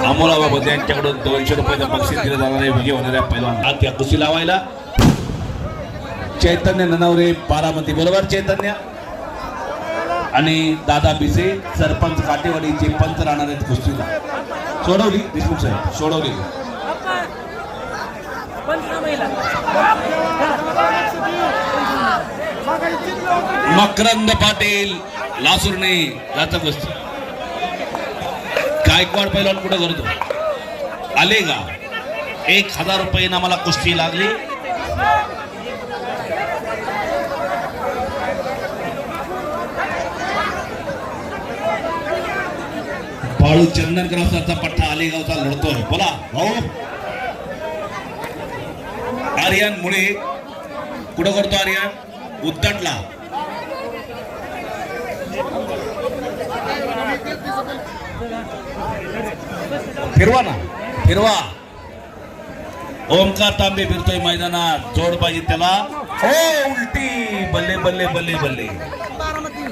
अमोल बाबा यांच्याकडून 200 रुपयाचं बक्षीस दिलं जाणार आहे विजय होणाऱ्या पहिलवान त्या कुस्ती लावायला चैतन्य ननवरे बारामती बरोबर चैतन्य आणि दादा बिसे सरपंच काटेवाडीचे पंच राहणार आहेत कुस्तीला सोडवली देशमुख साहेब सोडवली मकरंद पाटील लासुर्णे याचा कुस्ती गायकवाड पहिलवान कुठे करतो आले का 1000 रुपये ना मला कुस्ती लागली बाळू चंदनकरांचा पट्टा आलेगावचा लढतोय बोला भाऊ आर्यन मुळे कुठं करतो आर्यन उद्दटला फिरवा ना फिरवा ओमकार तांबे फिरतोय मैदानात जोड पाहिजे त्याला हो उलटी बल्ले बल्ले बल्ले बल्ले बारामती